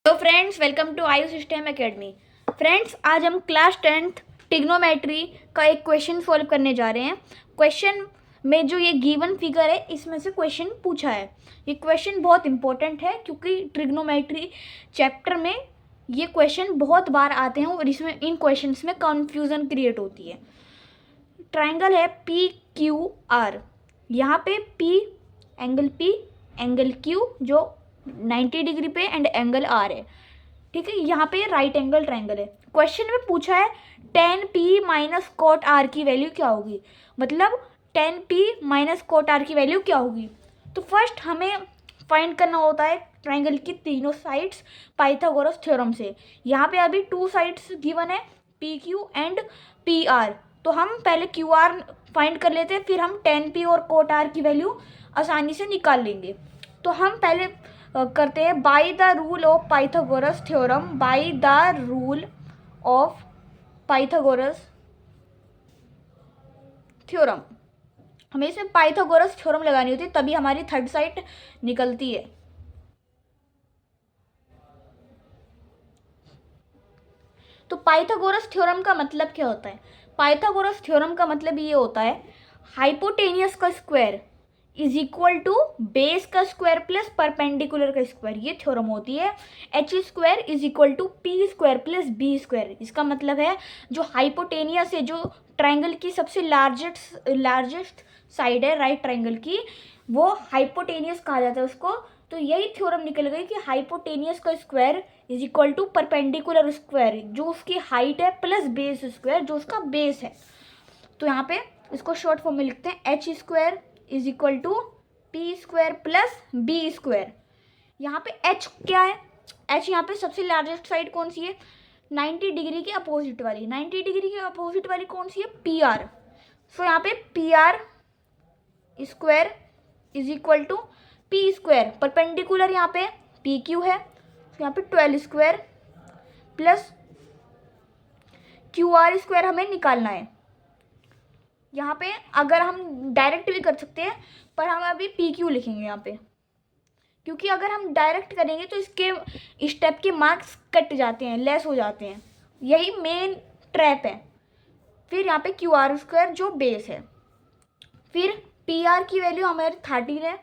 Hello friends, welcome to आयु system academy. Friends, आज हम क्लास 10th ट्रिग्नोमेट्री का एक क्वेश्चन सॉल्व करने जा रहे हैं। क्वेश्चन में जो ये गिवन फिगर है इसमें से क्वेश्चन पूछा है। ये क्वेश्चन बहुत इंपॉर्टेंट है क्योंकि ट्रिग्नोमेट्री चैप्टर में ये क्वेश्चन बहुत बार आते हैं और इसमें इन क्वेश्चंस में कन्फ्यूज़न क्रिएट होती है। ट्राइंगल है पी क्यू आर। यहाँ पे पी एंगल क्यू जो 90 डिग्री पे एंड एंगल आर है, ठीक है। यहाँ पे राइट एंगल ट्राइंगल है। क्वेश्चन में पूछा है tan p minus cot R की वैल्यू क्या होगी, मतलब tan p minus cot R की वैल्यू क्या होगी। तो फर्स्ट हमें फाइंड करना होता है ट्राइंगल की तीनों साइड्स पाइथागोरस थ्योरम से। यहाँ पे अभी टू साइड्स गिवन है P Q and P R, तो हम पहले क्यू आर फाइंड कर लेते हैं, फिर हम tan p और कोट आर की वैल्यू आसानी से निकाल लेंगे। तो हम पहले करते हैं by the rule of Pythagoras theorem. By the rule of Pythagoras theorem, हमें इसमें पाइथागोरस थ्योरम लगानी होती है, तभी हमारी थर्ड साइड निकलती है। तो पाइथागोरस थ्योरम का मतलब क्या होता है? पाइथागोरस थ्योरम का मतलब ये होता है हाइपोटेनियस का square is equal to base का स्क्वायर प्लस परपेंडिकुलर का स्क्वायर। ये थ्योरम होती है H square is equal to P square plus B square. इसका मतलब है जो हाइपोटेनियस है, जो ट्राइंगल की सबसे लार्जेस्ट साइड है राइट ट्राइंगल की, वो हाइपोटेनियस कहा जाता है उसको। तो यही थ्योरम निकल गई कि हाइपोटेनियस का square is equal to perpendicular square जो उसकी हाइट है प्लस बेस स्क्वायर जो उसका बेस है। तो यहाँ पे इसको शॉर्ट फॉर्म में लिखते हैं H square is equal to P square plus B square. यहाँ पे एच क्या है? एच यहाँ पे सबसे लार्जेस्ट साइड कौन सी है? 90 डिग्री के अपोजिट वाली। 90 डिग्री के अपोजिट वाली कौन सी है? P R. सो यहाँ पे P R square is equal to P square, perpendicular यहाँ पे पी क्यू है, तो यहाँ पे 12 square plus Q R square हमें निकालना है। यहाँ पे अगर हम डायरेक्ट भी कर सकते हैं, पर हम अभी पी क्यू लिखेंगे यहाँ पे, क्योंकि अगर हम डायरेक्ट करेंगे तो इसके स्टेप के मार्क्स कट जाते हैं, लेस हो जाते हैं। यही मेन ट्रैप है। फिर यहाँ पे क्यू आर स्क्वायर जो बेस है, फिर पी आर की वैल्यू हमारी 13 है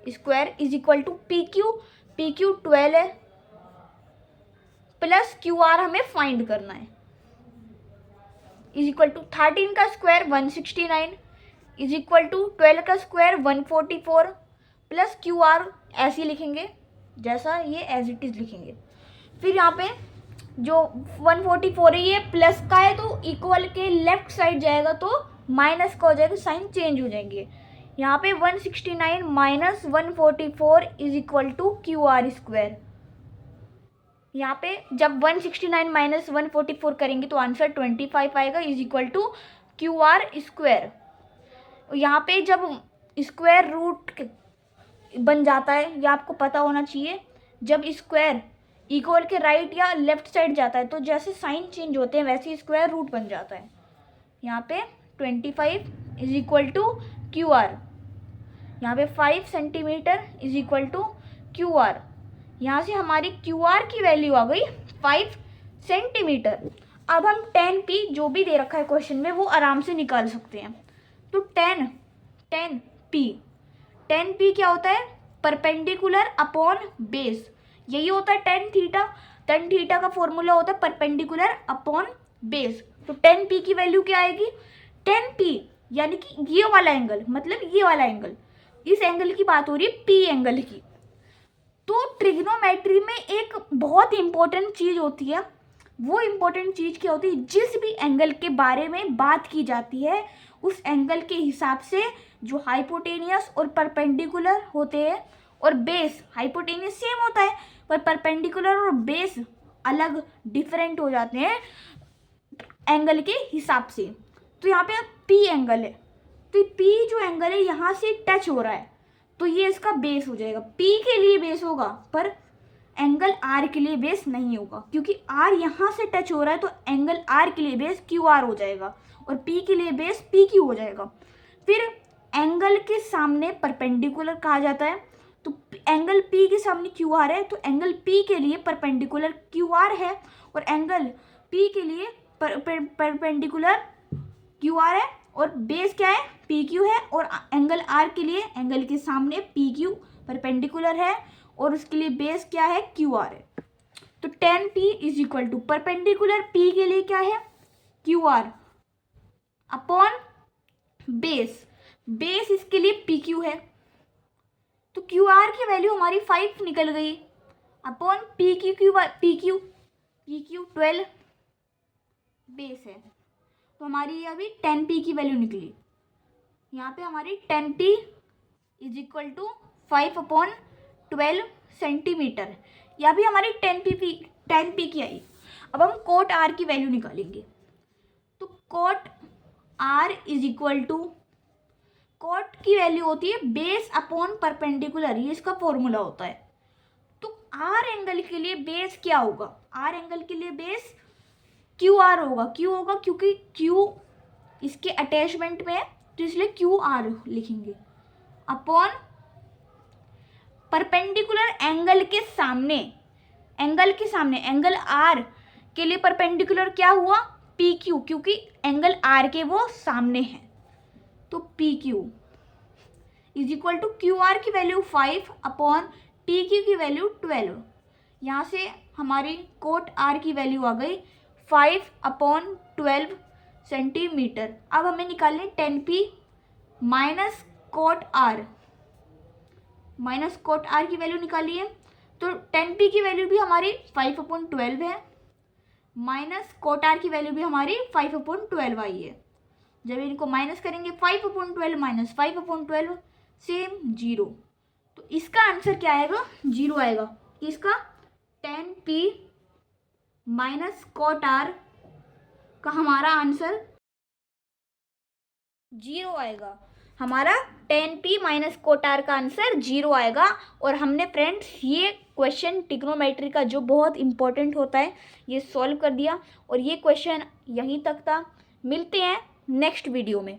square is equal to P Q 12 है प्लस क्यू आर हमें फाइंड करना है इज इक्वल टू 13 का स्क्वायर 169 इज इक्वल टू 12 का स्क्वायर 144 प्लस क्यू आर ऐसे लिखेंगे जैसा ये एज इट इज लिखेंगे। फिर यहाँ पे जो 144 है ये प्लस का है तो इक्वल के लेफ्ट साइड जाएगा तो माइनस का हो जाएगा, साइन चेंज हो जाएंगे। यहाँ पे 169 minus 144 is equal to Q R square. यहाँ पे जब 169 माइनस 144 करेंगे तो आंसर 25 आएगा is equal to Q R square. यहाँ पे जब स्क्वायर रूट बन जाता है, यह आपको पता होना चाहिए, जब स्क्वायर इक्वल के राइट या लेफ्ट साइड जाता है तो जैसे साइन चेंज होते हैं वैसे स्क्वायर रूट बन जाता है। यहाँ पे 25 is equal to Q R, यहाँ पे 5 centimetre is equal to Q R. यहाँ से हमारी क्यू आर की वैल्यू आ गई 5 सेंटीमीटर। अब हम tan p जो भी दे रखा है क्वेश्चन में वो आराम से निकाल सकते हैं। तो tan p क्या होता है? Perpendicular upon base. यही होता है tan थीटा का फॉर्मूला होता है परपेंडिकुलर अपॉन बेस। तो tan p की वैल्यू क्या आएगी? tan p यानी कि ये वाला एंगल, मतलब ये वाला एंगल, इस एंगल की बात हो रही है p एंगल की। तो ट्रिग्नोमेट्री में एक बहुत इंपॉर्टेंट चीज़ होती है। वो इम्पोर्टेंट चीज़ क्या होती है? जिस भी एंगल के बारे में बात की जाती है उस एंगल के हिसाब से जो हाइपोटेनियस और परपेंडिकुलर होते हैं, और बेस हाइपोटेनियस सेम होता है पर परपेंडिकुलर और बेस अलग डिफरेंट हो जाते हैं एंगल के हिसाब से। तो यहाँ पे पी एंगल है, तो पी जो एंगल है यहाँ से टच हो रहा है तो ये इसका बेस हो जाएगा। P के लिए बेस होगा पर एंगल R के लिए बेस नहीं होगा, क्योंकि R यहाँ से टच हो रहा है तो एंगल R के लिए बेस QR हो जाएगा और P के लिए बेस PQ हो जाएगा। फिर एंगल के सामने परपेंडिकुलर कहा जाता है, तो एंगल P के सामने QR है, तो एंगल P के लिए परपेंडिकुलर QR है और एंगल P के लिए परपेंडिकुलर QR है और बेस क्या है PQ है और एंगल R के लिए एंगल के सामने PQ परपेंडिकुलर है और उसके लिए बेस क्या है QR है। तो tan P is equal to perpendicular P के लिए क्या है QR अपॉन बेस, बेस इसके लिए PQ है, तो QR की वैल्यू हमारी 5 निकल गई अपॉन PQ 12 बेस है, तो हमारी ये अभी 10P की वैल्यू निकली। यहाँ पे हमारी 10P is equal to 5/12 centimetre, या भी हमारी 10P की आई। अब हम कोट R की वैल्यू निकालेंगे, तो cot R is equal to, cot की वैल्यू होती है बेस अपॉन परपेंडिकुलर, ये इसका फॉर्मूला होता है। तो R एंगल के लिए बेस क्या होगा, R एंगल के लिए बेस QR होगा, क्यों होगा क्योंकि Q इसके अटैचमेंट में है, तो इसलिए QR लिखेंगे अपॉन परपेंडिकुलर एंगल के सामने, एंगल R के लिए परपेंडिकुलर क्या हुआ PQ, क्योंकि एंगल R के वो सामने है, तो PQ is equal to QR की वैल्यू 5 अपॉन PQ की वैल्यू 12। यहाँ से हमारी कोट R की वैल्यू आ गई 5/12 सेंटीमीटर। अब हमें निकालनी 10P माइनस कोट R की वैल्यू निकाली है, तो 10P की वैल्यू भी हमारी 5/12 है माइनस कोट R की वैल्यू भी हमारी 5/12 आई है। जब इनको माइनस करेंगे 5/12 माइनस 5/12 सेम 0, तो इसका आंसर क्या आएगा 0 आएगा। इसका 10P माइनस कोट R का हमारा आंसर 0 आएगा। हमारा 10P माइनस कोट R का आंसर 0 आएगा। और हमने फ्रेंड्स ये क्वेश्चन ट्रिग्नोमेट्री का जो बहुत इंपॉर्टेंट होता है ये सॉल्व कर दिया, और ये क्वेश्चन यहीं तक था। मिलते हैं नेक्स्ट वीडियो में।